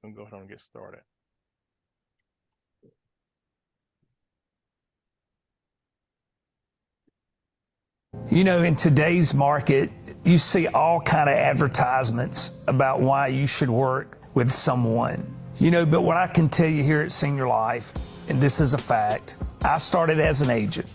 and go ahead and get started. You know, in today's market, you see all kind of advertisements about why you should work with someone. You know, but what I can tell you here at Senior Life, and this is a fact, I started as an agent,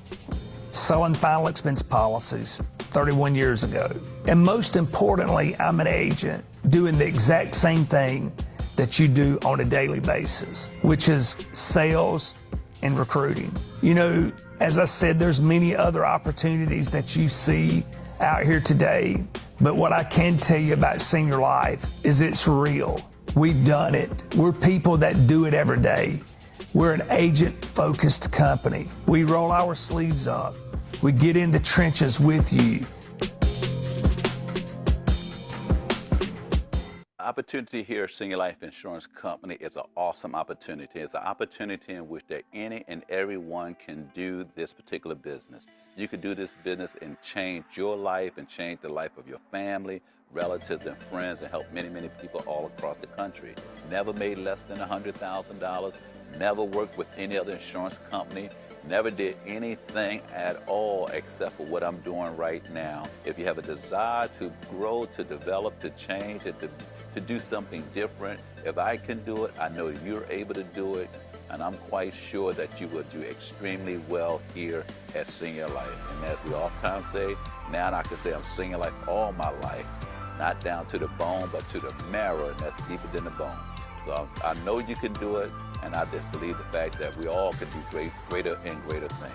selling final expense policies 31 years ago. And most importantly, I'm an agent doing the exact same thing that you do on a daily basis, which is sales and recruiting. You know, as I said, there's many other opportunities that you see out here today, but what I can tell you about Senior Life is it's real. We've done it. We're people that do it every day. We're an agent-focused company. We roll our sleeves up. We get in the trenches with you. Opportunity here at Senior Life Insurance Company is an awesome opportunity. It's an opportunity in which that any and everyone can do this particular business. You can do this business and change your life and change the life of your family, relatives, and friends, and help many, many people all across the country. Never made less than $100,000, never worked with any other insurance company, never did anything at all except for what I'm doing right now. If you have a desire to grow, to develop, to change, and to do something different, if I can do it, I know you're able to do it, and I'm quite sure that you will do extremely well here at Senior Life. And as we oftentimes say, now I can say I'm Senior Life all my life, not down to the bone, but to the marrow, and that's deeper than the bone. So I know you can do it, and I just believe the fact that we all can do greater and greater things.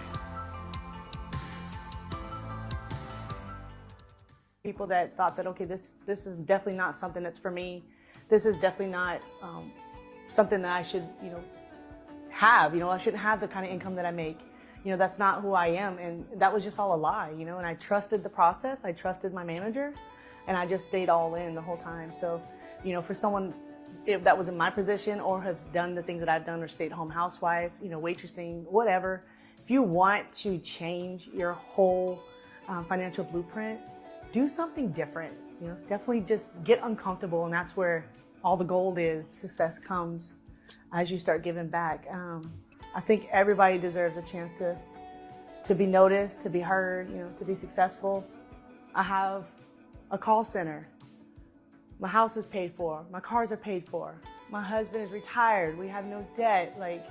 People that thought that, okay, this is definitely not something that's for me. This is definitely not something that I should, have. I shouldn't have the kind of income that I make. That's not who I am, and that was just all a lie. And I trusted the process. I trusted my manager, and I just stayed all in the whole time. So, for someone if that was in my position or has done the things that I've done or stay-at-home housewife, waitressing, whatever, if you want to change your whole financial blueprint, do something different. Definitely just get uncomfortable, and that's where all the gold is. Success comes as you start giving back. I think everybody deserves a chance to be noticed, to be heard, to be successful. I have a call center. My house is paid for. My cars are paid for. My husband is retired. We have no debt. Like,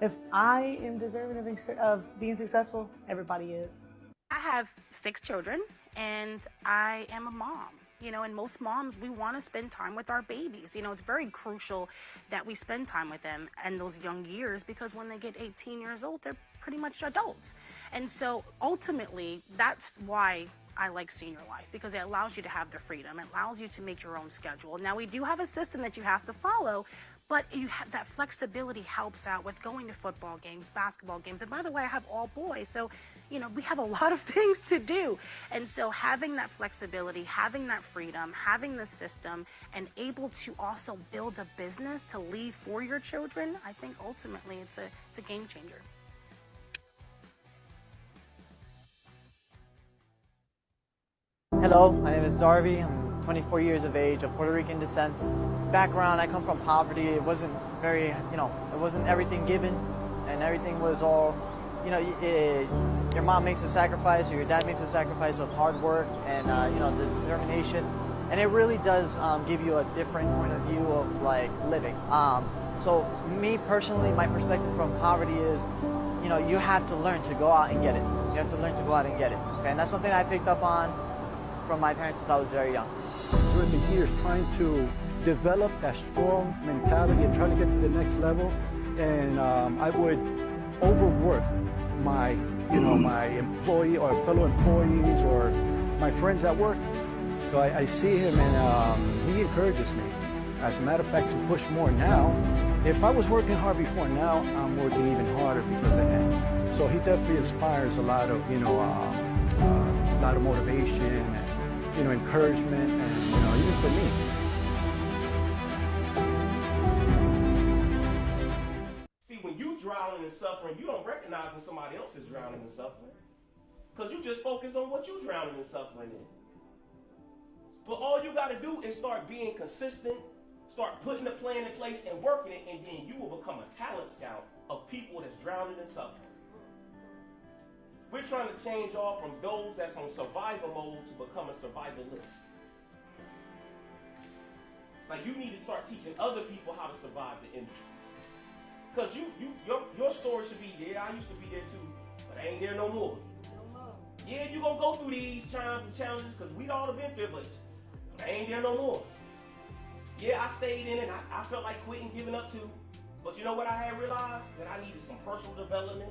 if I am deserving of being successful, everybody is. I have 6 children, and I am a mom. And most moms, we want to spend time with our babies. It's very crucial that we spend time with them in those young years, because when they get 18 years old, they're pretty much adults. And so ultimately, that's why I like Senior Life, because it allows you to have the freedom. It allows you to make your own schedule. Now, we do have a system that you have to follow, but that flexibility helps out with going to football games, basketball games. And by the way, I have all boys, so we have a lot of things to do. And so having that flexibility, having that freedom, having the system, and able to also build a business to leave for your children, I think ultimately it's a game changer. Hello, my name is Darby. I'm 24 years of age, of Puerto Rican descent. Background, I come from poverty. It wasn't very, it wasn't everything given, and everything was all, your mom makes a sacrifice or your dad makes a sacrifice of hard work and, the determination. And it really does give you a different point of view of, living. So me personally, my perspective from poverty is, you have to learn to go out and get it. You have to learn to go out and get it. Okay? And that's something I picked up on from my parents since I was very young. During the years, trying to develop that strong mentality and trying to get to the next level, and I would overwork my, my employee or fellow employees or my friends at work. So I see him, and he encourages me. As a matter of fact, to push more now. If I was working hard before, now I'm working even harder because of him. So he definitely inspires a lot of, a lot of motivation and, encouragement, and, even for me. See, when you drowning in suffering, you don't recognize when somebody else is drowning in suffering. Because you just focused on what you drowning in suffering in. But all you got to do is start being consistent Start putting the plan in place and working it, and then you will become a talent scout of people that's drowning and suffering. We're trying to change y'all from those that's on survival mode to become a survivalist. Like, you need to start teaching other people how to survive the industry. Because your story should be, yeah, I used to be there too, but I ain't there no more. Yeah, you're going to go through these times and challenges because we all have been there, but I ain't there no more. Yeah, I stayed in it. I felt like quitting, giving up too. But you know what I had realized? That I needed some personal development.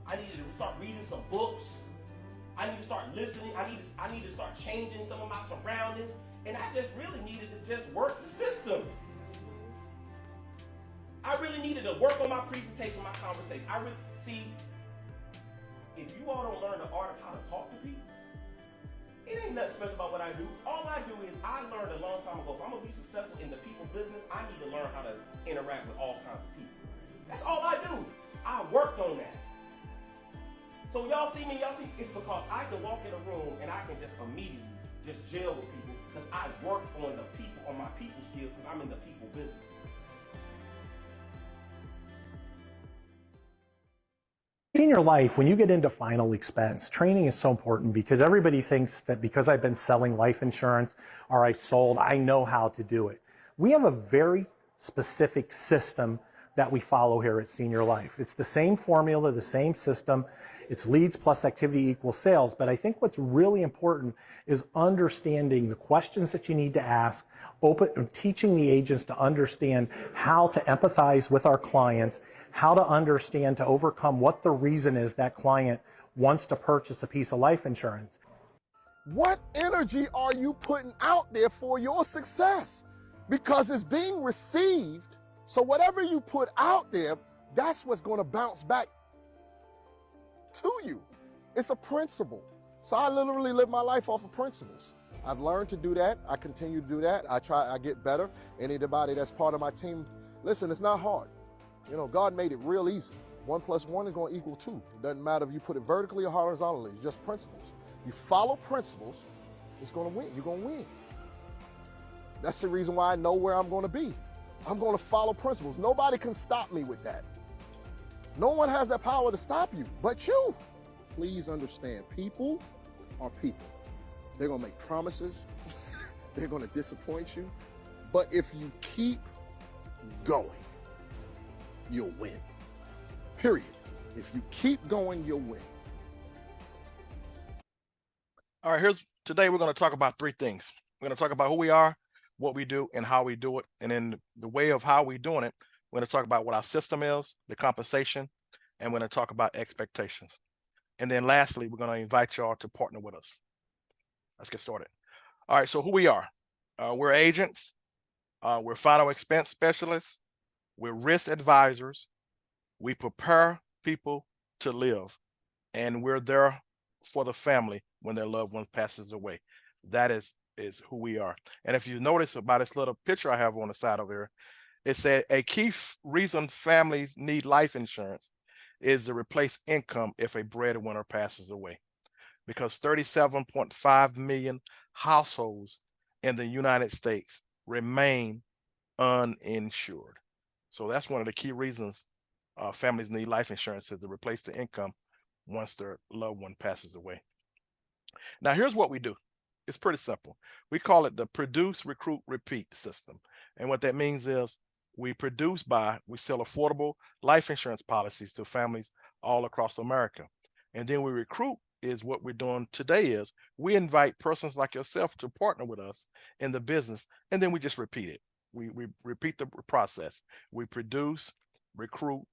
I needed to start reading some books. I need to start listening. I need to start changing some of my surroundings. And I just really needed to just work the system. I really needed to work on my presentation, my conversation. See, if you all don't learn the art of how to talk to people, it ain't nothing special about what I do. All I do is I learned a long time ago, if I'm gonna be successful in the people business, I need to learn how to interact with all kinds of people. That's all I do. I worked on that. So when y'all see me, it's because I can walk in a room and I can just immediately just gel with people because I worked on the people, on my people skills because I'm in the people business. In your life, when you get into final expense, training is so important because everybody thinks that because I've been selling life insurance or I've sold, I know how to do it. We have a very specific system that we follow here at Senior Life. It's the same formula, the same system. It's leads plus activity equals sales. But I think what's really important is understanding the questions that you need to ask, teaching the agents to understand how to empathize with our clients, how to understand to overcome what the reason is that client wants to purchase a piece of life insurance. What energy are you putting out there for your success? Because it's being received. So whatever you put out there, that's what's going to bounce back to you. It's a principle. So I literally live my life off of principles. I've learned to do that. I continue to do that. I get better. Anybody that's part of my team, listen, it's not hard. You know, God made it real easy. 1 + 1 is going to equal 2. It doesn't matter if you put it vertically or horizontally. It's just principles. You follow principles, it's going to win. You're going to win. That's the reason why I know where I'm going to be. I'm going to follow principles. Nobody can stop me with that. No one has that power to stop you but you. Please understand, people are people. They're going to make promises. They're going to disappoint you. But if you keep going, you'll win. Period. If you keep going, you'll win. All right, today we're going to talk about 3 things. We're going to talk about who we are, what we do, and how we do it. And in the way of how we're doing it, we're going to talk about what our system is, the compensation, and we're going to talk about expectations. And then lastly, we're going to invite y'all to partner with us. Let's get started. All right, so who we are. We're agents. We're final expense specialists. We're risk advisors. We prepare people to live. And we're there for the family when their loved one passes away. That is who we are. And if you notice about this little picture I have on the side of here, it said a key reason families need life insurance is to replace income if a breadwinner passes away, because 37.5 million households in the United States remain uninsured. So that's one of the key reasons families need life insurance, is to replace the income once their loved one passes away. Now, here's what we do. It's pretty simple. We call it the produce, recruit, repeat system. And what that means is we sell affordable life insurance policies to families all across America. And then we recruit is what we're doing today is we invite persons like yourself to partner with us in the business, and then we just repeat it. We repeat the process. We produce, recruit,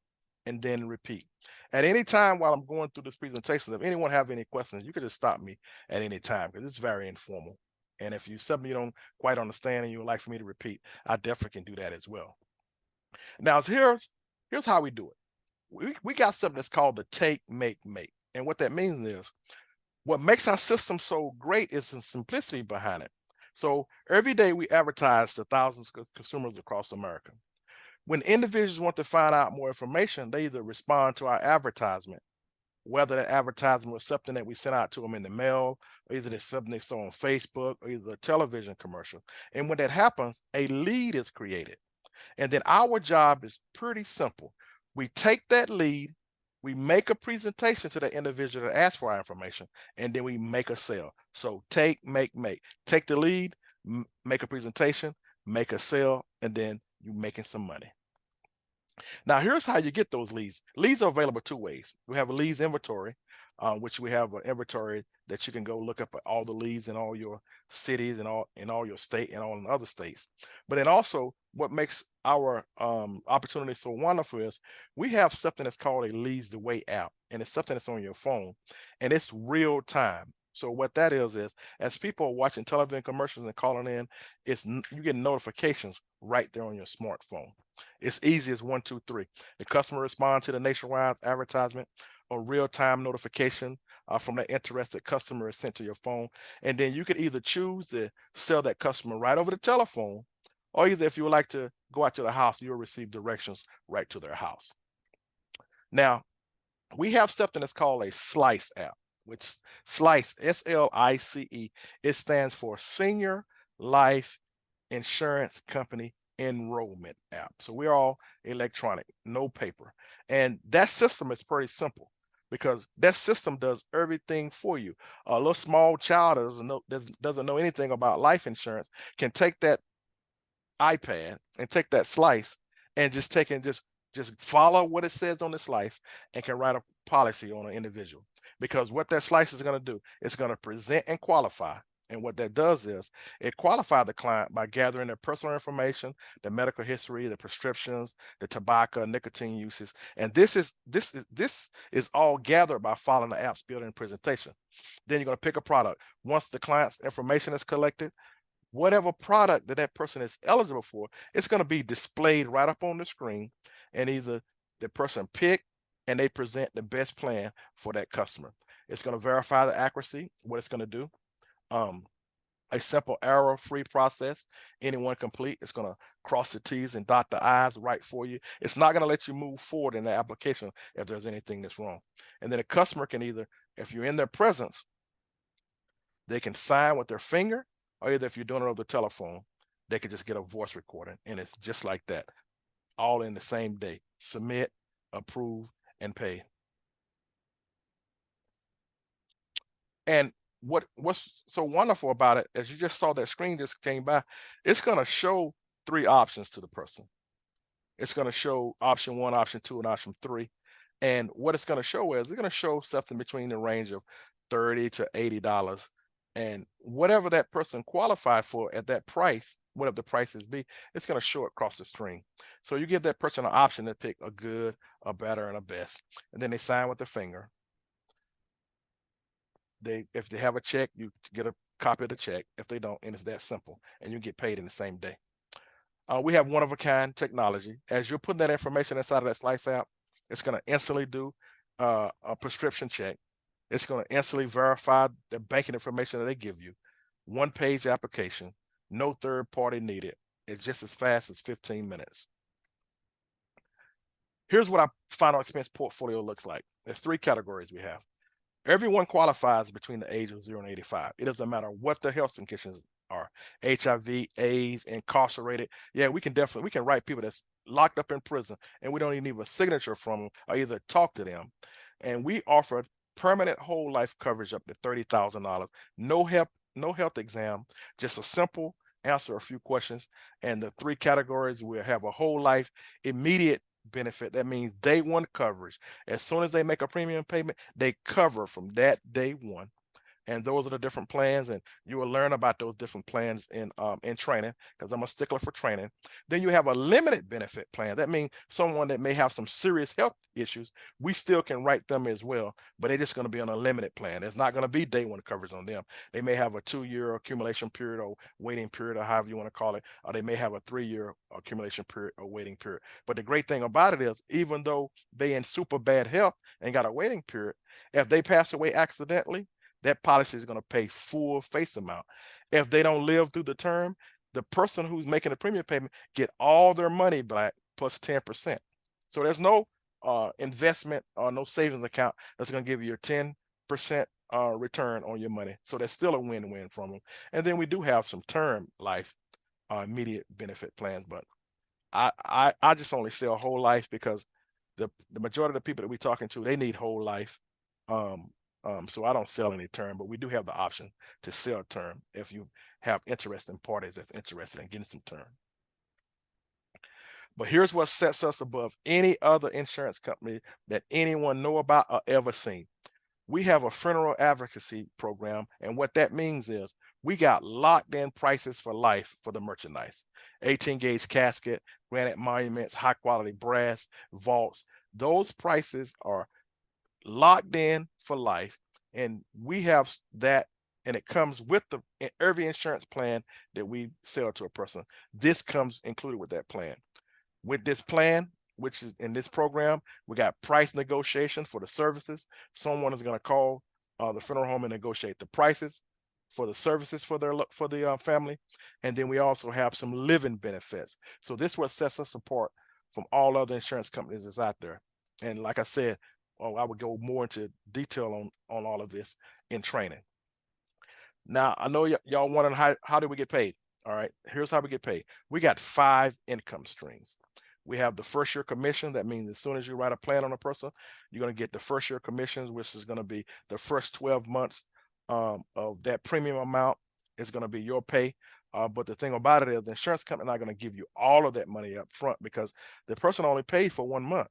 and then repeat. At any time while I'm going through this presentation, if anyone have any questions, you can just stop me at any time because it's very informal. And if you something you don't quite understand and you would like for me to repeat, I definitely can do that as well. Now, here's how we do it. We got something that's called the take, make. And what that means is what makes our system so great is the simplicity behind it. So every day we advertise to thousands of consumers across America. When individuals want to find out more information, they either respond to our advertisement whether that advertisement was something that we sent out to them in the mail, or either it's something they saw on Facebook, or either a television commercial. And when that happens, a lead is created. And then our job is pretty simple. We take that lead, we make a presentation to the individual that asked for our information, and then we make a sale. So take, make. Take the lead, make a presentation, make a sale, and then you're making some money. Now, here's how you get those leads. Leads are available two ways. We have a leads inventory, which we have an inventory that you can go look up at all the leads in all your cities and all your state and all in other states. But then also, what makes our opportunity so wonderful is we have something that's called a Leads the Way app, and it's something that's on your phone, and it's real time. So what that is as people are watching television commercials and calling in, you get notifications right there on your smartphone. It's easy as 1, 2, 3. The customer responds to the nationwide advertisement, a real-time notification from the interested customer is sent to your phone, and then you could either choose to sell that customer right over the telephone, or either if you would like to go out to the house, you'll receive directions right to their house. Now, we have something that's called a Slice app, which Slice, S-L-I-C-E, it stands for Senior Life Insurance Company Enrollment app. So we're all electronic, no paper. And that system is pretty simple because that system does everything for you. A little small child doesn't know anything about life insurance can take that iPad and take that Slice and just follow what it says on the Slice and can write a policy on an individual. Because what that Slice is going to do, it's going to present and qualify. And what that does is it qualifies the client by gathering their personal information, the medical history, the prescriptions, the tobacco, nicotine uses. And this is all gathered by following the app's built-in presentation. Then you're going to pick a product. Once the client's information is collected, whatever product that person is eligible for, it's going to be displayed right up on the screen, and either the person pick and they present the best plan for that customer. It's going to verify the accuracy, what it's going to do. A simple error-free process, anyone complete. It's going to cross the T's and dot the I's right for you. It's not going to let you move forward in the application if there's anything that's wrong. And then a customer can either, if you're in their presence, they can sign with their finger, or either if you're doing it over the telephone, they can just get a voice recording, and it's just like that, all in the same day. Submit, approve, and pay. And what's so wonderful about it, as you just saw that screen just came by, it's going to show 3 options to the person. It's going to show option 1, option 2, and option 3. And what it's going to show is it's going to show something between the range of $30 to $80. And whatever that person qualified for at that price, whatever the prices be, it's going to show it across the screen. So you give that person an option to pick a good, a better, and a best. And then they sign with their finger. If they have a check, you get a copy of the check. If they don't, and it's that simple, and you get paid in the same day. We have one-of-a-kind technology. As you're putting that information inside of that Slice app, it's going to instantly do a prescription check. It's going to instantly verify the banking information that they give you. One-page application, no third party needed. It's just as fast as 15 minutes. Here's what our final expense portfolio looks like. There's 3 categories we have. Everyone qualifies between the age of 0 and 85. It doesn't matter what the health conditions are. HIV, AIDS, incarcerated. Yeah, we can write people that's locked up in prison, and we don't even need a signature from them or either talk to them. And we offer permanent whole life coverage up to $30,000. No health exam, just a simple answer a few questions. And the 3 categories will have a whole life immediate benefit. That means day 1 coverage. As soon as they make a premium payment, they cover from that day 1. And those are the different plans, and you will learn about those different plans in training, because I'm a stickler for training. Then you have a limited benefit plan. That means someone that may have some serious health issues, we still can write them as well, but they're just going to be on a limited plan. There's not going to be day 1 coverage on them. They may have a 2-year accumulation period or waiting period, or however you want to call it, or they may have a 3-year accumulation period or waiting period. But the great thing about it is, even though they in super bad health and got a waiting period, if they pass away accidentally, that policy is going to pay full face amount. If they don't live through the term, the person who's making the premium payment get all their money back plus 10%. So there's no investment or no savings account that's going to give you a 10% return on your money. So that's still a win-win from them. And then we do have some term life immediate benefit plans, but I just only sell whole life because the majority of the people that we're talking to, they need whole life. So I don't sell any term, but we do have the option to sell term if you have interesting parties that's interested in getting some term. But here's what sets us above any other insurance company that anyone know about or ever seen. We have a funeral advocacy program, and what that means is we got locked in prices for life for the merchandise. 18-gauge casket, granite monuments, high quality brass, vaults. Those prices are locked in for life, and we have that, and it comes with every insurance plan that we sell to a person. This comes included with that plan. With this plan, which is in this program, we got price negotiation for the services. Someone is going to call the funeral home and negotiate the prices for the services for the family, and then we also have some living benefits. So this is what sets us apart from all other insurance companies that's out there. And like I said, I would go more into detail on all of this in training. Now I know y'all wondering how do we get paid? All right, here's how we get paid. We got 5 income streams. We have the first year commission. That means as soon as you write a plan on a person, you're going to get the first year commissions, which is going to be the first 12 months of that premium amount is going to be your pay. But the thing about it is the insurance company not going to give you all of that money up front because the person only paid for 1 month.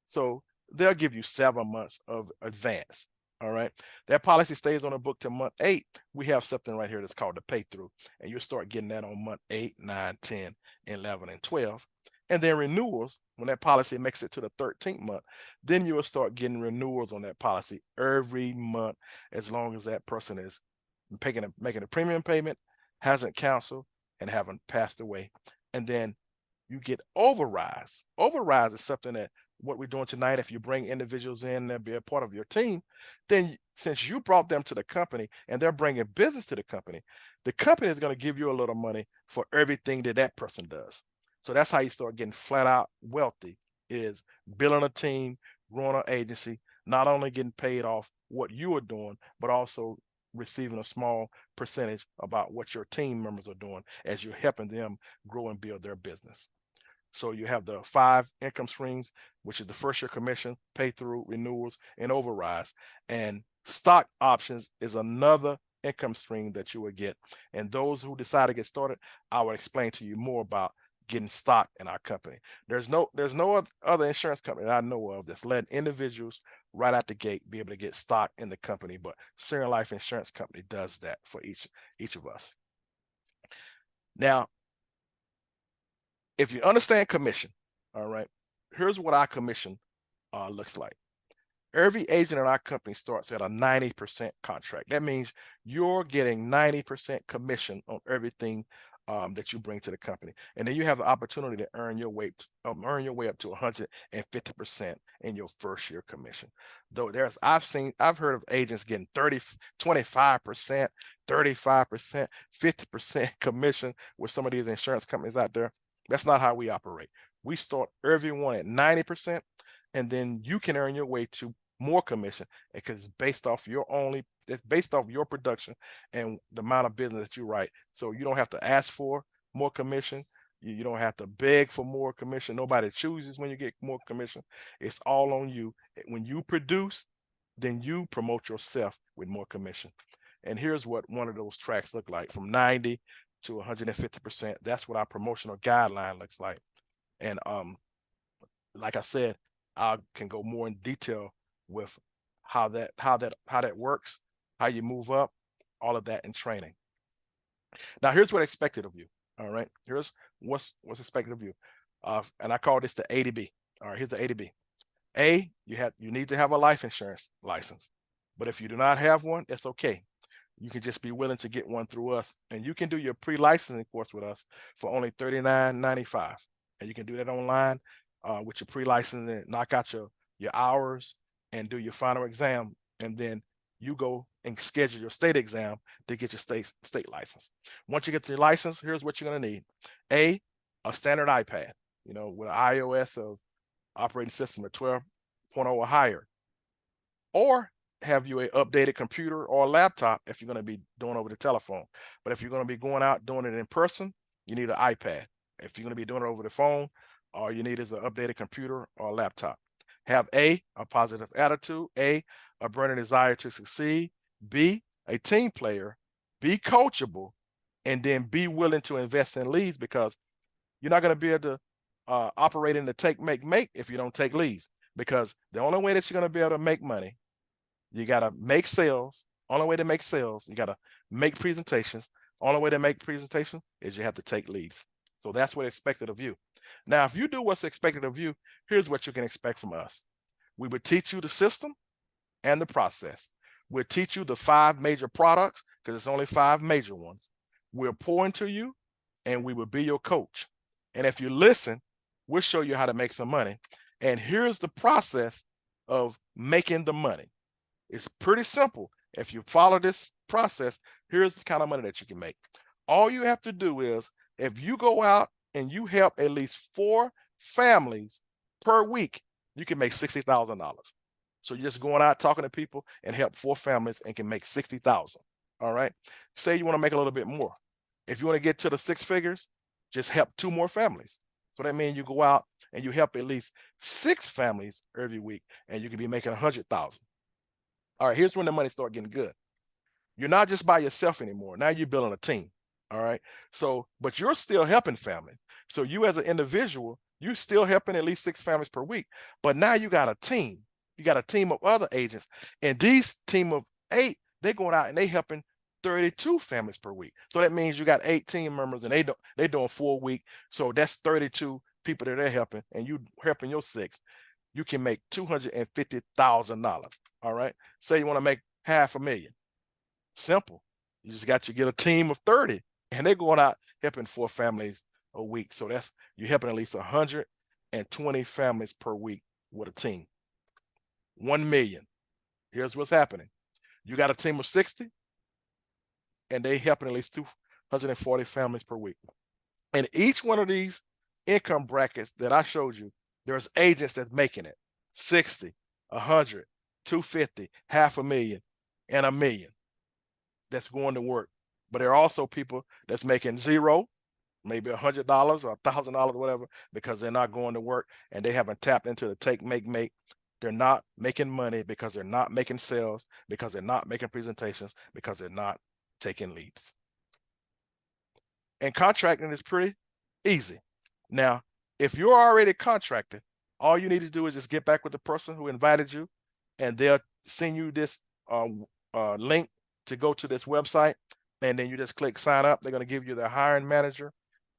So they'll give you 7 months of advance. All right. That policy stays on the book to month 8. We have something right here that's called the pay through, and you'll start getting that on month 8, 9, 10, 11, and 12. And then renewals, when that policy makes it to the 13th month, then you will start getting renewals on that policy every month, as long as that person is making a premium payment, hasn't canceled, and haven't passed away. And then you get overrides. Overrides is something that what we're doing tonight. If you bring individuals in that be a part of your team, then since you brought them to the company and they're bringing business to the company is going to give you a little money for everything that person does. So that's how you start getting flat out wealthy, is building a team, growing an agency, not only getting paid off what you are doing, but also receiving a small percentage about what your team members are doing as you're helping them grow and build their business. So you have the 5 income streams, which is the first year commission, pay through, renewals, and overrides. And stock options is another income stream that you would get. And those who decide to get started, I will explain to you more about getting stock in our company. There's no other insurance company that I know of that's letting individuals right out the gate be able to get stock in the company, but Senior Life Insurance Company does that for each of us. Now, if you understand commission, all right, here's what our commission looks like. Every agent in our company starts at a 90% contract. That means you're getting 90% commission on everything that you bring to the company, and then you have the opportunity to earn your way up to 150% in your first year commission. Though I've heard of agents getting 30, 25%, 35%, 50% commission with some of these insurance companies out there. That's not how we operate. We start everyone at 90%, and then you can earn your way to more commission because it's based off your production and the amount of business that you write. So you don't have to ask for more commission. You don't have to beg for more commission. Nobody chooses when you get more commission. It's all on you. When you produce, then you promote yourself with more commission. And here's what one of those tracks look like, from 90 to 150%. That's what our promotional guideline looks like. And like I said, I can go more in detail with how that works, how you move up, all of that in training. Now here's what's expected of you. All right, here's what's expected of you, and I call this the A to B. All right, here's the A to B. A, you need to have a life insurance license, but if you do not have one, it's okay. You can just be willing to get one through us, and you can do your pre-licensing course with us for only $39.95, and you can do that online with your pre-licensing, knock out your hours, and do your final exam, and then you go and schedule your state exam to get your state license. Once you get your license, here's what you're going to need. A standard iPad, with an iOS of operating system at 12.0 or higher, or have you a updated computer or a laptop if you're going to be doing over the telephone. But if you're going to be going out doing it in person, you need an iPad. If you're going to be doing it over the phone, all you need is an updated computer or a laptop. Have a positive attitude, a burning desire to succeed, B, a team player, be coachable, and then be willing to invest in leads, because you're not going to be able to operate in the take, make if you don't take leads. Because the only way that you're going to be able to make money, you got to make sales. Only way to make sales, you got to make presentations. Only way to make presentations is you have to take leads. So that's what's expected of you. Now, if you do what's expected of you, here's what you can expect from us. We would teach you the system and the process. We'll teach you the 5 major products, because it's only 5 major ones. We'll pour into you, and we will be your coach. And if you listen, we'll show you how to make some money. And here's the process of making the money. It's pretty simple. If you follow this process, here's the kind of money that you can make. All you have to do is, if you go out and you help at least 4 families per week, you can make $60,000. So you're just going out talking to people and help 4 families and can make $60,000. All right. Say you want to make a little bit more. If you want to get to the 6 figures, just help 2 more families. So that means you go out and you help at least 6 families every week, and you can be making $100,000. All right, here's when the money start getting good. You're not just by yourself anymore. Now you're building a team. All right. So, but you're still helping families. So you as an individual, you're still helping at least 6 families per week. But now you got a team. You got a team of other agents. And these team of 8, they're going out and they helping 32 families per week. So that means you got 8 team members, and they're doing 4 a week. So that's 32 people that they're helping, and you helping your 6. You can make $250,000. All right. Say you want to make $500,000. Simple. You just got to get a team of 30, and they're going out helping 4 families a week. So that's, you're helping at least 120 families per week with a team. 1 million. Here's what's happening. You got a team of 60, and they helping at least 240 families per week. And each one of these income brackets that I showed you, there's agents that's making it 60, 100, 250, $500,000, and $1 million that's going to work. But there are also people that's making 0, maybe $100 or $1,000, whatever, because they're not going to work and they haven't tapped into the take, make. They're not making money because they're not making sales, because they're not making presentations, because they're not taking leads. And contracting is pretty easy. Now, if you're already contracted, all you need to do is just get back with the person who invited you, and they'll send you this link to go to this website, and then you just click sign up. They're going to give you the hiring manager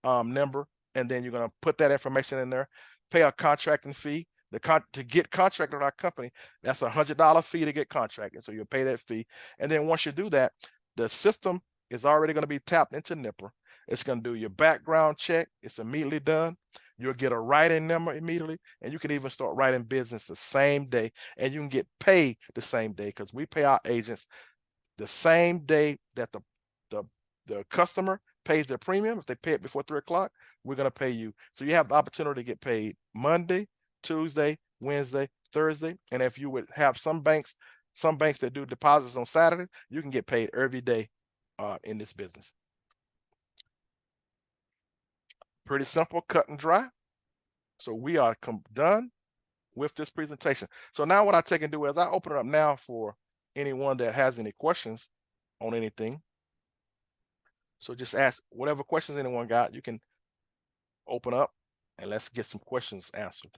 number, and then you're going to put that information in there, pay a contracting fee. To get contracted with our company, that's $100 fee to get contracted. So you'll pay that fee. And then once you do that, the system is already going to be tapped into Nipper. It's going to do your background check. It's immediately done. You'll get a write-in number immediately, and you can even start writing business the same day, and you can get paid the same day, because we pay our agents the same day that the customer pays their premium. If they pay it before 3 o'clock, we're going to pay you. So you have the opportunity to get paid Monday, Tuesday, Wednesday, Thursday. And if you would have some banks that do deposits on Saturday, you can get paid every day in this business. Pretty simple, cut and dry. So we are done with this presentation. So now what I take and do is I open it up now for anyone that has any questions on anything. So just ask whatever questions anyone got. You can open up and let's get some questions answered.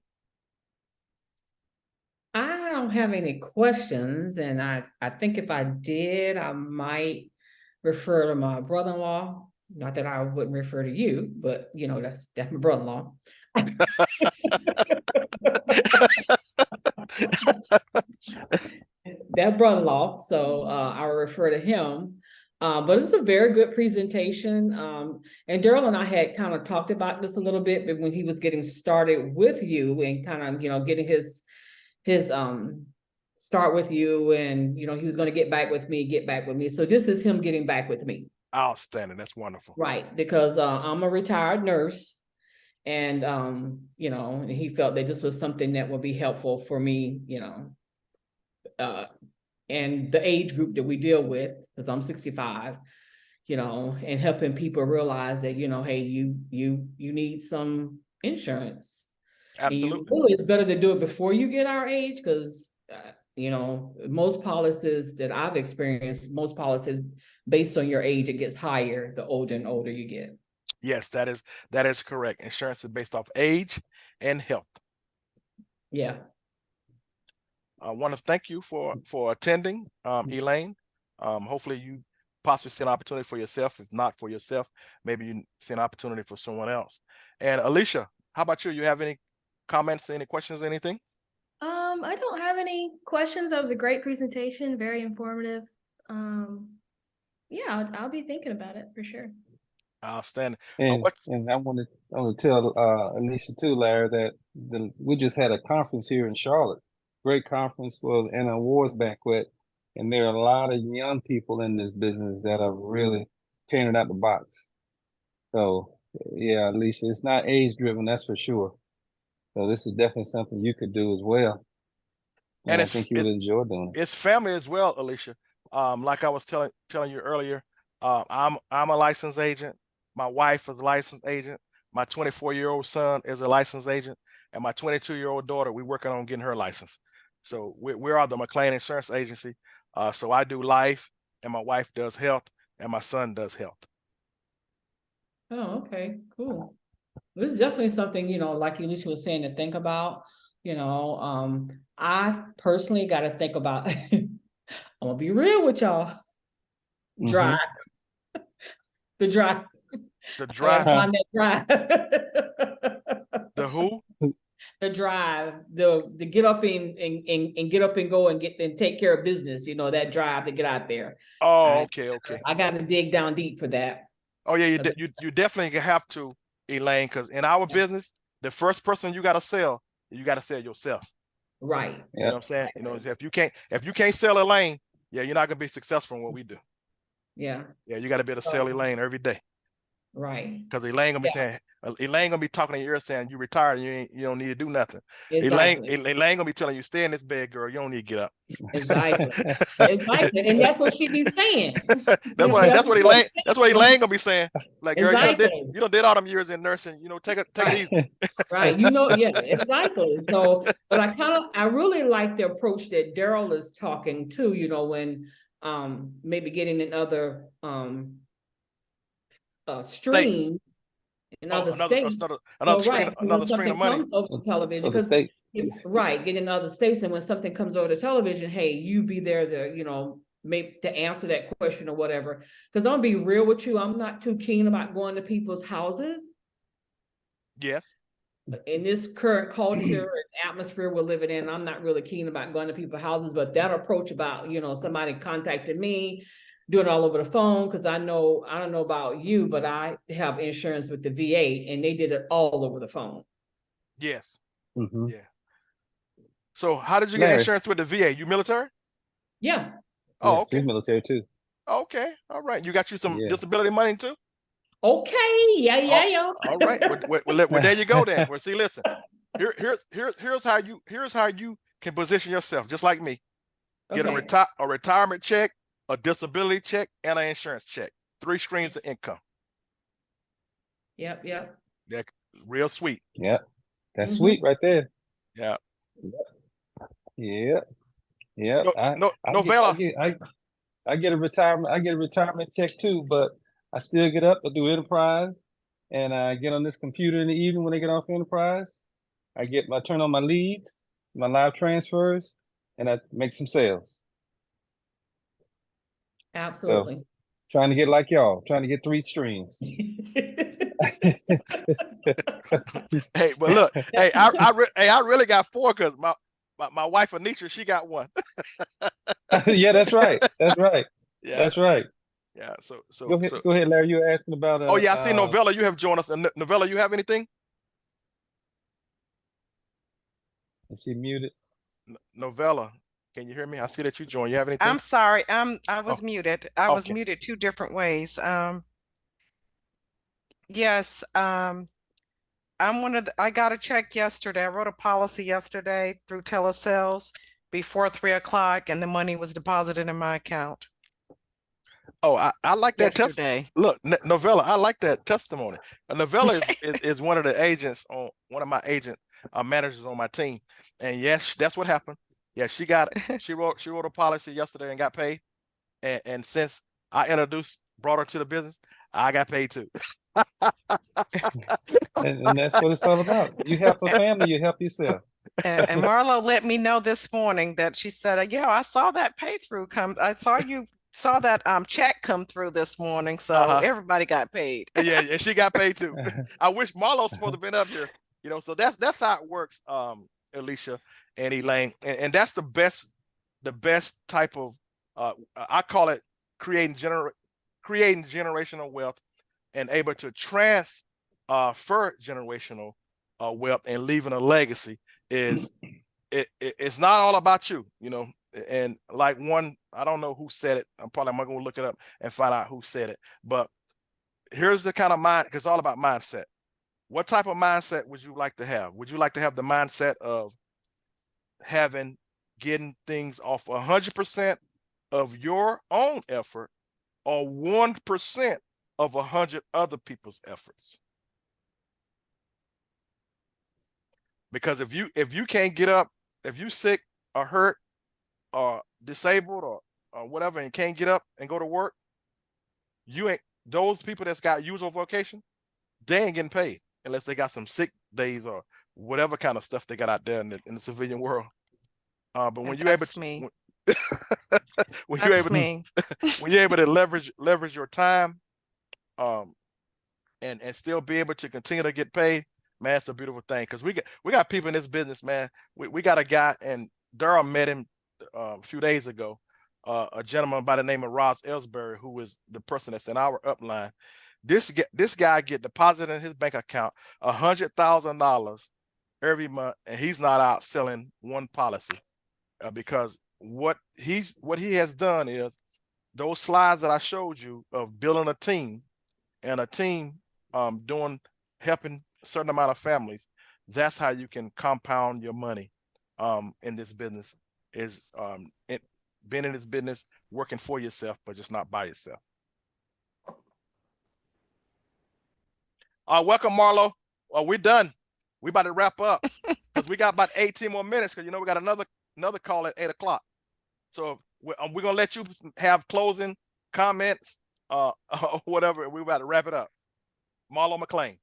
I don't have any questions, and I think if I did, I might refer to my brother-in-law. Not that I wouldn't refer to you, but you know, that's my brother-in-law. That brother-in-law, so I'll refer to him. But it's a very good presentation. And Daryl and I had kind of talked about this a little bit, but when he was getting started with you and kind of, you know, getting his start with you, and you know, he was going to get back with me. So this is him getting back with me. Outstanding. That's wonderful. Right, because I'm a retired nurse, And, you know, he felt that this was something that would be helpful for me, you know, and the age group that we deal with, because I'm 65, you know, and helping people realize that, you know, hey, you need some insurance. Absolutely. And really, it's better to do it before you get our age, because you know, most policies that I've experienced, most policies based on your age, it gets higher the older and older you get. Yes, that is correct. Insurance is based off age and health. Yeah. I want to thank you for attending, Elaine. Hopefully you possibly see an opportunity for yourself. If not for yourself, maybe you see an opportunity for someone else. And Alicia, how about you? You have any comments, any questions, anything? I don't have any questions. That was a great presentation, very informative. Yeah, I'll be thinking about it for sure. Outstanding. And I want to tell Alicia too, Larry, that we just had a conference here in Charlotte, great conference for an awards banquet, and there are a lot of young people in this business that are really tearing it out the box. So yeah, Alicia, it's not age driven, that's for sure. So this is definitely something you could do as well. And I think you would enjoy doing it. It's family as well, Alicia. Like I was telling you earlier, I'm a licensed agent. My wife is a licensed agent. My 24-year-old son is a licensed agent, and my 22-year-old daughter, we're working on getting her license. So we are the McLean Insurance Agency. So I do life, and my wife does health, and my son does health. Oh, okay, cool. This is definitely something, you know, like Alicia was saying, to think about. You know, I personally got to think about, I'm gonna be real with y'all. Drive. The drive. The drive. Find that drive. The who? The drive. The get up and get up and go and take care of business. You know, that drive to get out there. Oh, okay. I got to dig down deep for that. Oh yeah, you definitely have to, Elaine, because in our business, the first person you got to sell yourself. Right. You know what I'm saying? You know, if you can't sell Elaine, yeah, you're not gonna be successful in what we do. Yeah. Yeah, you got to be able to sell Elaine every day. Right. Because Elaine gonna be saying, Elaine gonna be talking in your ear saying you retired and you don't need to do nothing. Exactly. Elaine gonna be telling you, stay in this bed, girl. You don't need to get up. Exactly. Exactly. And that's what she be saying. That's what Elaine gonna be saying. Like, girl, exactly. you done did all them years in nursing. You know, take it easy. Right. You know, yeah, exactly. So, but I really like the approach that Daryl is talking to, you know, when maybe getting in other streams in other states. Another stream of money over television, because getting in other states, and when something comes over the television, hey, you be there to, you know, maybe to answer that question or whatever. Because I'm gonna be real with you, I'm not too keen about going to people's houses. Yes. In this current culture and atmosphere we're living in, I'm not really keen about going to people's houses. But that approach about, you know, somebody contacted me, doing it all over the phone, because I don't know about you, but I have insurance with the VA, and they did it all over the phone. Yes. Yeah. So how did you get insurance with the VA? You military? Yeah. Oh, okay. He's military too. Okay. All right. You got you some disability money too? Okay. Yeah. All right. Well, there you go then. Well, see, listen. Here's how you can position yourself, just like me. Get a retirement check, a disability check, and an insurance check. 3 streams of income. Yep. They're real sweet. Yep. That's sweet right there. Yeah. Yeah. I get a retirement check too, but I still get up, I do enterprise, and I get on this computer in the evening when I get off enterprise. I turn on my leads, my live transfers, and I make some sales. Absolutely. So, trying to get like y'all, trying to get 3 streams. Hey, but look, hey, I really got 4 because my wife Anitra, she got 1. Yeah, that's right. Yeah. That's right. Yeah. So go ahead, Larry. You were asking about. Oh yeah, I see Novella. You have joined us. Novella, you have anything? Is she muted? Novella, can you hear me? I see that you joined. You have anything? I'm sorry. I was muted. I was muted 2 different ways. Yes. I got a check yesterday. I wrote a policy yesterday through telesales before 3 o'clock, and the money was deposited in my account. Oh, I like that yesterday. Look, Novella, I like that testimony. Novella is one of the agents on one of my agent managers on my team, and yes, that's what happened. Yeah, she wrote a policy yesterday and got paid, and since I brought her to the business, I got paid too. And that's what it's all about. You help a family, you help yourself. And Marlo let me know this morning that she said, yeah, I saw that pay through come. I saw you saw that check come through this morning, so everybody got paid. Yeah, and she got paid too. I wish Marlo's supposed to have been up here, so that's how it works, Alicia and Elaine, and that's the best type of I call it creating generational wealth and able to transfer generational wealth and leaving a legacy. Is it's not all about you, and like I don't know who said it. I'm going to look it up and find out who said it, but here's the kind of mind, because it's all about mindset. What type of mindset would you like to have? Would you like to have the mindset of getting things off 100% of your own effort, or 1% of 100 other people's efforts? Because if you can't get up, if you sick or hurt or disabled or whatever and can't get up and go to work, those people that's got usual vocation, they ain't getting paid unless they got some sick days or whatever kind of stuff they got out there in the civilian world. But when you're able to, when you're able to leverage your time, and still be able to continue to get paid, man, it's a beautiful thing. Because we got people in this business, man. We got a guy, and Durham met him a few days ago, a gentleman by the name of Ross Ellsbury, who is the person that's in our upline. This guy get deposited in his bank account $100,000 every month, and he's not out selling one policy, because what he has done is those slides that I showed you of building a team, and a team helping a certain amount of families. That's how you can compound your money in this business, is being in this business, working for yourself, but just not by yourself. Welcome, Marlo. We're done. We about to wrap up because we got about 18 more minutes, because we got another call at 8 o'clock. So we're gonna let you have closing comments, or whatever. We're about to wrap it up. Marlo McClain.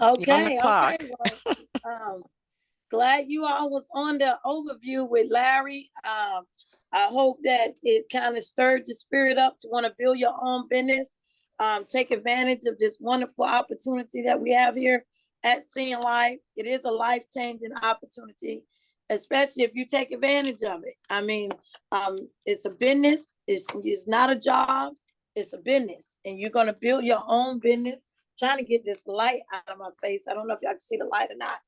Okay. Well, glad you all was on the overview with Larry. I hope that it kind of stirred your spirit up to want to build your own business. Take advantage of this wonderful opportunity that we have here at Seeing Life. It is a life-changing opportunity, especially if you take advantage of it. I mean, it's a business. It's not a job. It's a business, and you're going to build your own business. Trying to get this light out of my face. I don't know if y'all can see the light or not,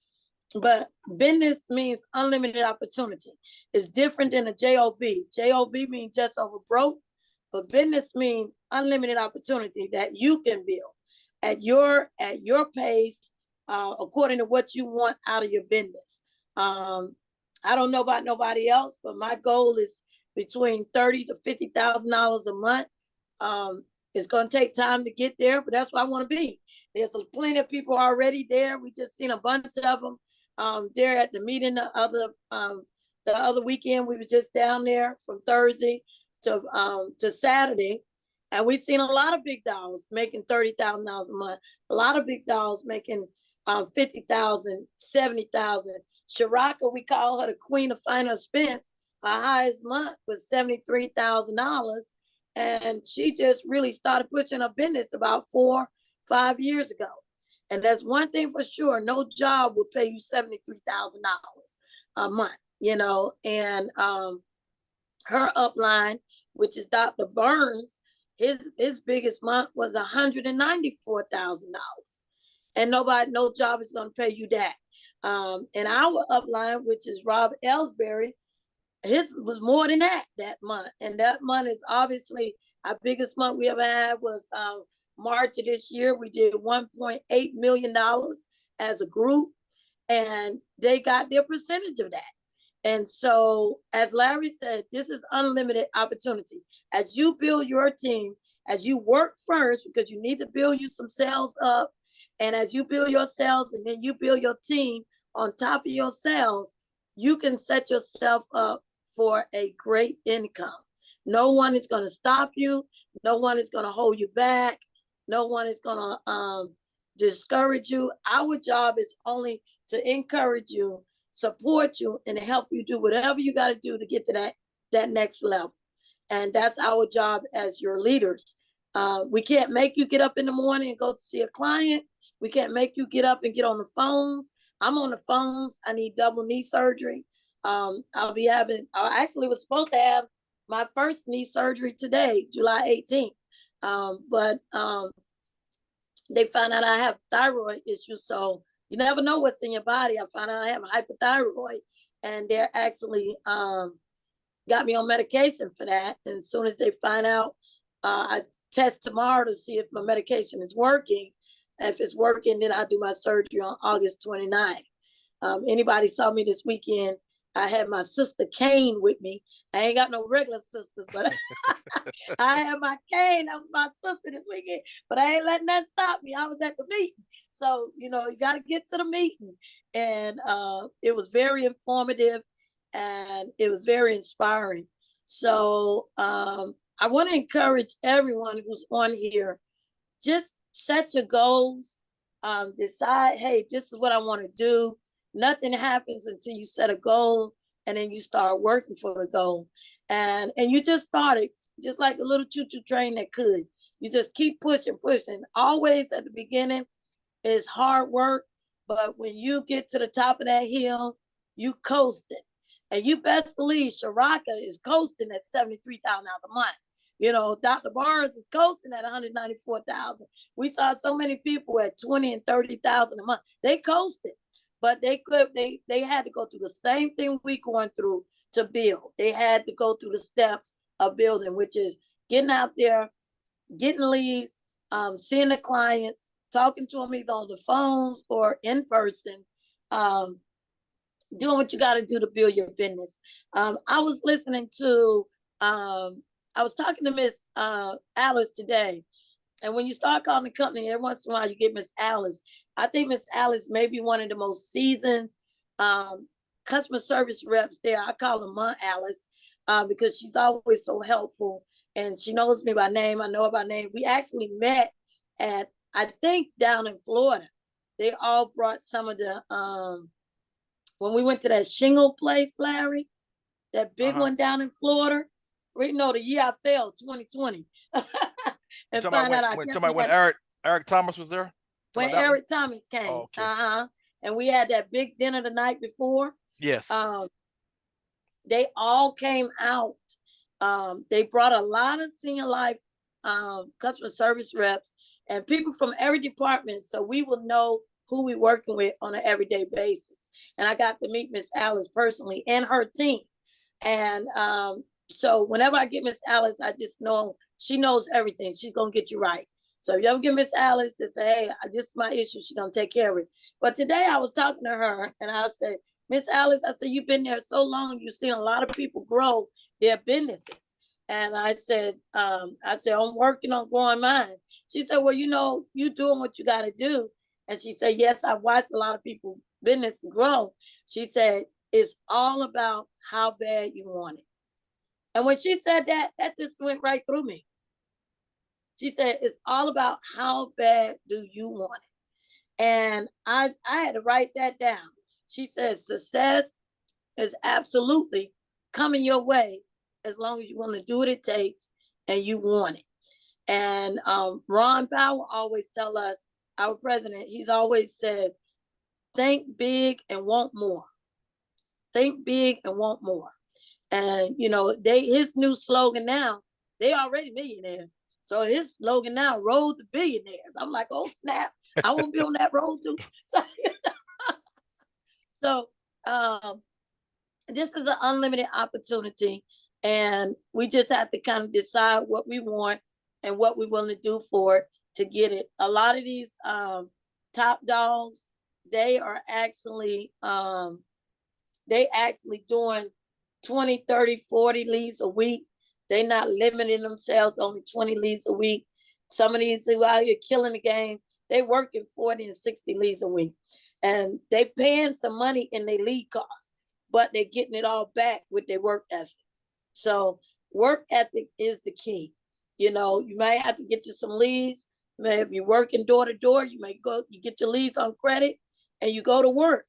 but business means unlimited opportunity. It's different than a job. Job means just over broke, but business means unlimited opportunity that you can build at your pace, according to what you want out of your business. I don't know about nobody else, but my goal is between $30,000 to $50,000 a month. It's going to take time to get there, but that's where I want to be. There's plenty of people already there. We just seen a bunch of them there at the meeting the other weekend. We were just down there from Thursday to Saturday, and we've seen a lot of big dogs making $30,000 a month. A lot of big dogs making $50,000, $70,000. Sharaka, we call her the queen of final expense. Her highest month was $73,000. And she just really started pushing her business about 4-5 years ago. And that's one thing for sure. No job will pay you $73,000 a month, and her upline, which is Dr. Burns, his biggest month was $194,000. And no job is going to pay you that. And our upline, which is Rob Ellsbury, his was more than that month. And that month is obviously our biggest month we ever had was March of this year. We did $1.8 million as a group, and they got their percentage of that. And so, as Larry said, this is unlimited opportunity. As you build your team, as you work first, because you need to build you some sales up, and as you build your sales and then you build your team on top of your sales, you can set yourself up for a great income. No one is going to stop you. No one is going to hold you back. No one is going to discourage you. Our job is only to encourage you, support you, and help you do whatever you got to do to get to that next level. And that's our job as your leaders. We can't make you get up in the morning and go to see a client. We can't make you get up and get on the phones. I'm on the phones. I need double knee surgery. I actually was supposed to have my first knee surgery today, July 18th. But they found out I have thyroid issues. So you never know what's in your body. I found out I have hypothyroid, and they're actually got me on medication for that. And as soon as they find out, I test tomorrow to see if my medication is working. If it's working, then I'll do my surgery on August 29th. Anybody saw me this weekend, I had my sister cane with me. I ain't got no regular sisters, but I had my cane of my sister this weekend, but I ain't letting that stop me. I was at the meeting. So, you got to get to the meeting. And it was very informative and it was very inspiring. So I want to encourage everyone who's on here, just set your goals, decide, hey, this is what I want to do. Nothing happens until you set a goal and then you start working for the goal. And you just started, just like a little choo-choo train that could. You just keep pushing. Always at the beginning is hard work, but when you get to the top of that hill, you coasting. And you best believe Sharaka is coasting at $73,000 a month. Dr. Barnes is coasting at $194,000. We saw so many people at $20,000 and $30,000 a month. They coasted, but they had to go through the same thing we going through to build. They had to go through the steps of building, which is getting out there, getting leads, seeing the clients, talking to them either on the phones or in person, doing what you got to do to build your business. I was listening to, I was talking to Miss Alice today. And when you start calling the company, every once in a while you get Miss Alice. I think Miss Alice may be one of the most seasoned customer service reps there. I call her Mom Alice because she's always so helpful. And she knows me by name. I know her by name. We actually met at, I think, down in Florida. They all brought some of the, when we went to that shingle place, Larry, that big one down in Florida. The year I failed, 2020. And find out when Eric Thomas was there? When Eric Thomas came. Oh, okay. And we had that big dinner the night before. Yes. They all came out. They brought a lot of senior life customer service reps and people from every department, so we will know who we're working with on an everyday basis. And I got to meet Miss Alice personally and her team. And so whenever I get Miss Alice, I just know she knows everything. She's going to get you right. So if you ever get Miss Alice to say, hey, this is my issue, she's going to take care of it. But today I was talking to her and I said, Miss Alice, I said, you've been there so long, you've seen a lot of people grow their businesses. And I said, I'm working on growing mine. She said, well, you doing what you got to do. And she said, yes, I've watched a lot of people business grow. She said, it's all about how bad you want it. And when she said that, that just went right through me. She said, it's all about how bad do you want it. And I had to write that down. She said, success is absolutely coming your way as long as you want to do what it takes and you want it. And Ron Powell always tell us, our president, he's always said, think big and want more. Think big and want more. And, his new slogan now, they already millionaires. So his slogan now, road to billionaires. I'm like, oh, snap. I won't be on that road too. So this is an unlimited opportunity. And we just have to kind of decide what we want and what we're willing to do for it to get it. A lot of these top dogs, they are actually doing 20, 30, 40 leads a week. They're not limiting themselves only 20 leads a week. Some of these who out here killing the game, they working 40 and 60 leads a week. And they paying some money in their lead costs, but they're getting it all back with their work ethic. So work ethic is the key. You know, you might have to get you some leads. If you're working door to door, you get your leads on credit and you go to work.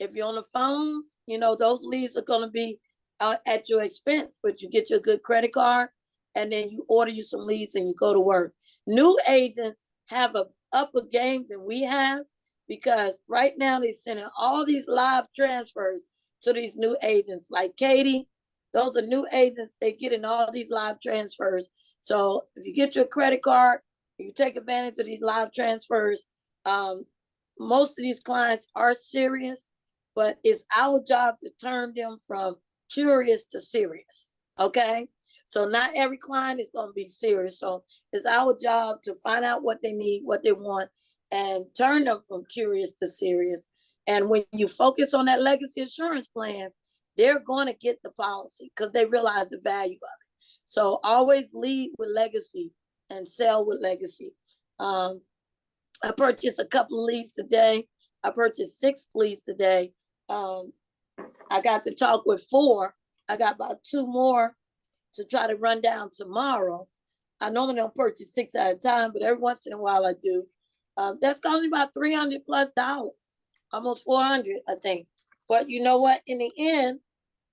If you're on the phones, you know, those leads are going to be at your expense, but you get your good credit card and then you order you some leads and you go to work. New agents have a upper game than we have because right now they're sending all these live transfers to these new agents like Katie. Those are new agents. They get in all these live transfers. So if you get your credit card, you take advantage of these live transfers. Most of these clients are serious, but it's our job to turn them from curious to serious. Okay. So not every client is going to be serious. So it's our job to find out what they need, what they want, and turn them from curious to serious. And when you focus on that legacy insurance plan, they're going to get the policy because they realize the value of it. So always lead with legacy and sell with legacy. I purchased a couple of leads today. I purchased 6 leads today. I got to talk with 4. I got about 2 more to try to run down tomorrow. I normally don't purchase 6 at a time, but every once in a while I do. That's costing about $300+ almost 400, I think. But you know what? In the end,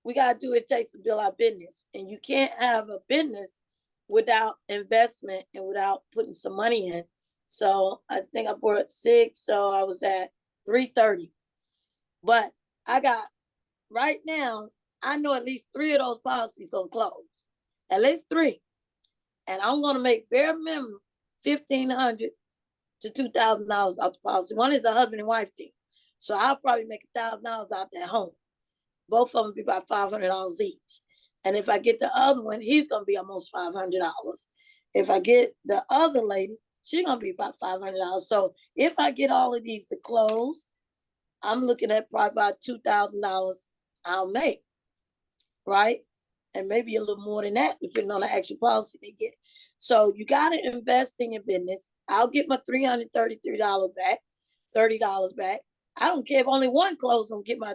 we got to do what it takes to build our business. And you can't have a business without investment and without putting some money in. So I think I bought 6, so I was at 330. But I got, right now, I know at least 3 of those policies going to close. At least 3. And I'm going to make bare minimum $1,500 to $2,000 off the policy. One is a husband and wife team. So I'll probably make $1,000 out that home. Both of them be about $500 each. And if I get the other one, he's going to be almost $500. If I get the other lady, she's going to be about $500. So if I get all of these to close, I'm looking at probably about $2,000 I'll make, right? And maybe a little more than that, depending on the actual policy they get. So you got to invest in your business. I'll get my $333 back, $30 back. I don't care if only one close, I'll get my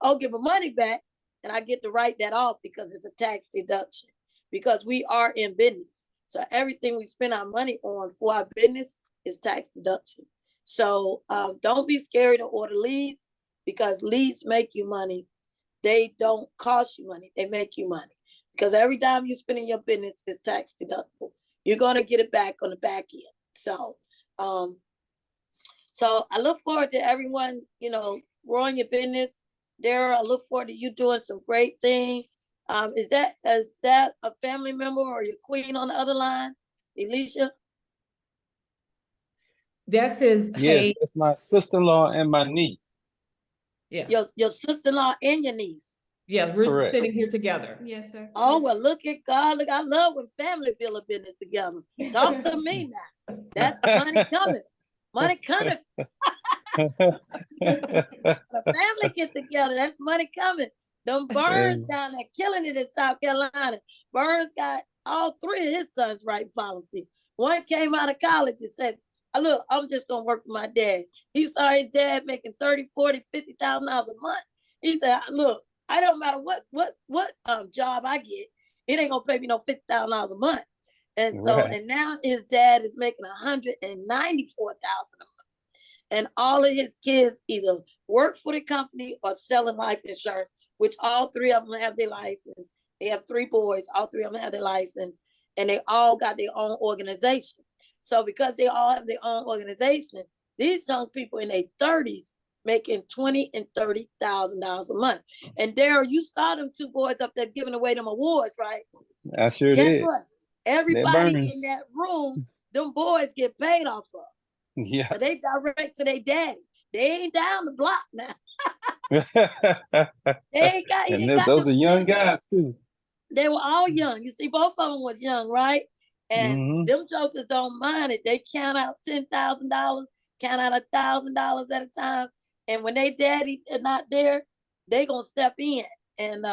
I'll give my money back, and I get to write that off because it's a tax deduction. Because we are in business, so everything we spend our money on for our business is tax deduction. So don't be scary to order leads because leads make you money. They don't cost you money; they make you money because every dime you spend in your business is tax deductible. You're gonna get it back on the back end. So, so I look forward to everyone, you know, growing your business. Dara, I look forward to you doing some great things. Is that a family member or your queen on the other line, Alicia? That's his. Yes, Hey, that's my sister-in-law and my niece. yeah. Your sister-in-law and your niece. Yeah, we're Correct. sitting here together. Yes, sir. Oh, Yes. well, look at God. Look, I love when family build a business together. Talk to me now. That's money coming. Money coming. The family get together. That's money coming. Them Burns down there killing it in South Carolina. Burns got all 3 of his sons writing policy. One came out of college and said, look, I'm just going to work with my dad. He saw his dad making $30,000, $40,000, $50,000 a month. He said, look, I don't matter what job I get, it ain't gonna pay me no $50,000 a month. And so, Right. and now his dad is making $194,000 a month. And all of his kids either work for the company or selling life insurance, which all 3 of them have their license. They have 3 boys, all 3 of them have their license, and they all got their own organization. So because they all have their own organization, these young people in their 30s making $20,000 and $30,000 a month. And Daryl, you saw them 2 boys up there giving away them awards, right? I sure Guess did. what? Everybody in that room, them boys get paid off of. Yeah. But they direct to their daddy. They ain't down the block now. They ain't got, And those are young guys too. They were all young. You see, both of them was young, right? And them jokers don't mind it. They count out $10,000, count out $1,000 at a time. And when they daddy are not there, they gonna step in. And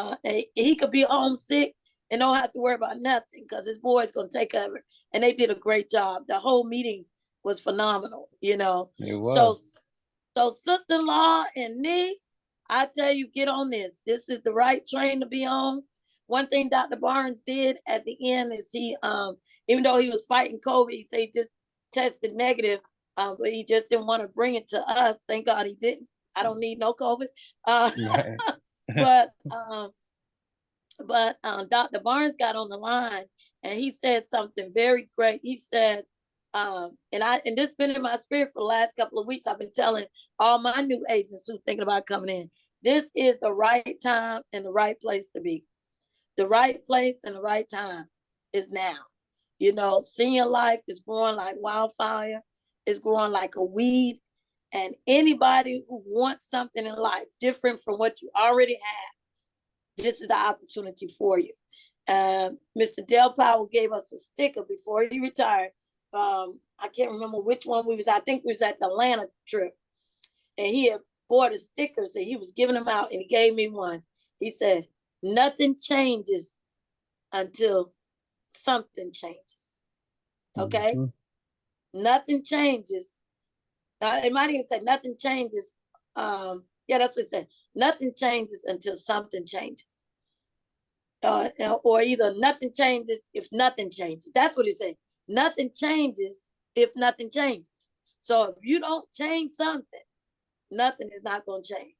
he could be homesick and don't have to worry about nothing because his boy's gonna take over. And they did a great job. The whole meeting was phenomenal, you know. It So was. sister-in-law and niece, I tell you, get on this. This is the right train to be on. One thing Dr. Barnes did at the end is he, even though he was fighting COVID, he said he just tested negative, but he just didn't want to bring it to us. Thank God he didn't. I don't need no COVID. Right. But Dr. Barnes got on the line and he said something very great. He said, and this been in my spirit for the last couple of weeks. I've been telling all my new agents who thinking about coming in, this is the right time and the right place to be. The right place and the right time is now. You know, senior life is growing like wildfire. It's growing like a weed. And anybody who wants something in life different from what you already have, this is the opportunity for you. Mr. Del Powell gave us a sticker before he retired. I can't remember which one we was. I think we was at the Atlanta trip. And he had bought a stickers and he was giving them out and he gave me one. He said, nothing changes until something changes. Okay? Mm-hmm. Nothing changes. It might even say nothing changes. Yeah, that's what it said. Nothing changes until something changes. Or either nothing changes if nothing changes. That's what it said. Nothing changes if nothing changes. So if you don't change something, nothing is not going to change.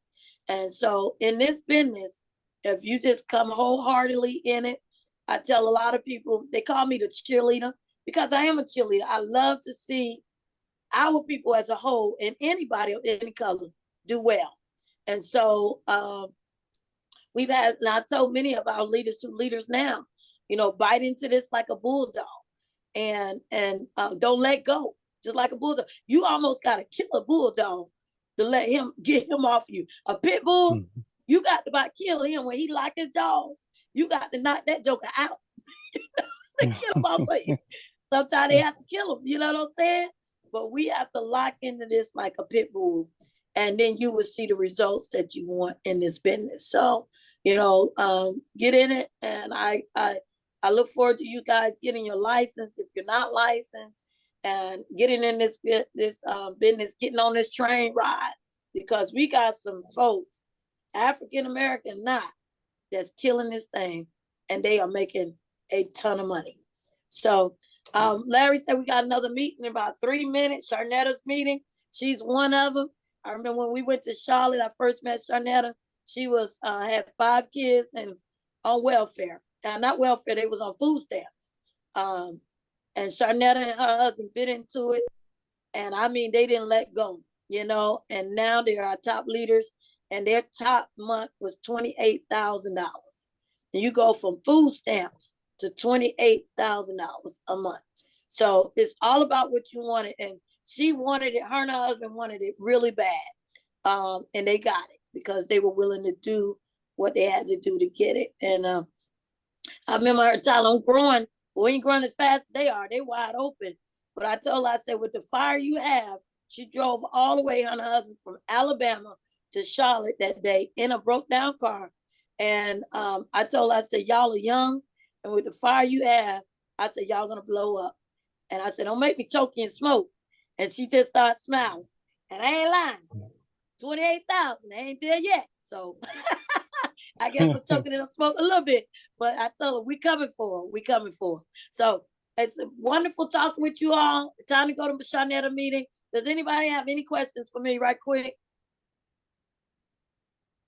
And so in this business, if you just come wholeheartedly in it, I tell a lot of people, they call me the cheerleader because I am a cheerleader. I love to see our people as a whole and anybody of any color do well. And so we've had, and I told many of our leaders who leaders now, you know, bite into this like a bulldog and don't let go, just like a bulldog. You almost got to kill a bulldog to let him get him off you. A pit bull, you got to about kill him when he like his dogs. You got to knock that joker out. Get him off of you. Sometimes they have to kill him, you know what I'm saying? But we have to lock into this like a pit bull, and then you will see the results that you want in this business. So, you know, get in it, and I look forward to you guys getting your license if you're not licensed, and getting in this business, getting on this train ride, because we got some folks, African American not, that's killing this thing, and they are making a ton of money. So Larry said we got another meeting in about 3 minutes. Sharnetta's meeting, she's one of them. I remember when we went to Charlotte, I first met Sharnetta. She was had 5 kids and on welfare. Not welfare, they was on food stamps. And Sharnetta and her husband bit into it. And I mean, they didn't let go, you know, and now they are our top leaders, and their top month was $28,000. And you go from food stamps to $28,000 a month. So it's all about what you wanted. And she wanted it, her and her husband wanted it really bad. And they got it because they were willing to do what they had to do to get it. And I remember her telling them, growing, we ain't growing as fast as they are. They wide open. But I told her, I said, with the fire you have, she drove all the way, her and her husband, from Alabama to Charlotte that day in a broke down car. And I told her, I said, y'all are young. And with the fire you have, I said, y'all gonna blow up. And I said, don't make me choke you in smoke. And she just started smiling. And I ain't lying. 28,000, I ain't there yet. So I guess I'm choking in the smoke a little bit. But I told her, we coming for her. We coming for her. So it's wonderful talking with you all. It's time to go to the Sharnetta meeting. Does anybody have any questions for me right quick?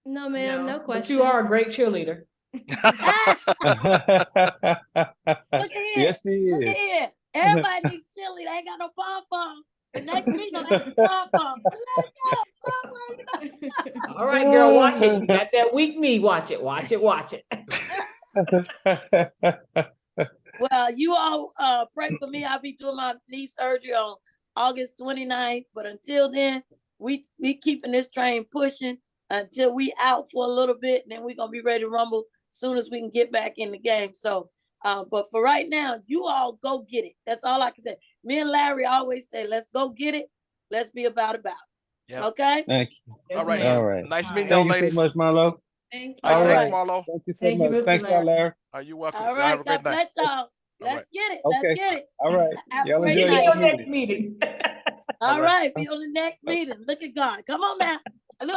No, ma'am, no questions. But you are a great cheerleader. Look at here. Yes, she is. Look at here. Everybody needs chili. They ain't got no pom-pom. The next meeting, I'm having pom-pom. Let's go. All right, girl, watch it. You got that weak knee. Watch it. Watch it. Watch it. Well, you all pray for me. I'll be doing my knee surgery on August 29th. But until then, we keeping this train pushing until we out for a little bit. And then we're going to be ready to rumble as soon as we can get back in the game. So, but for right now, you all go get it. That's all I can say. Me and Larry always say, let's go get it. Let's be about it. Yeah. Okay. Thank you. All right. All right. Nice meeting Thank y'all, you ladies. so much, Marlo. Thank All All right. right. Thanks, Marlo. Thank you so Thank you, much. Mr. Thanks, Larry. Larry. Are you welcome? All Y'all right. have a great God night. bless y'all. All Let's right. get it. Okay. Let's get it. All right. Have a Y'all great enjoy See you night. on your next meeting. meeting. All right. right. Be on the next meeting. Look at God. Come on now.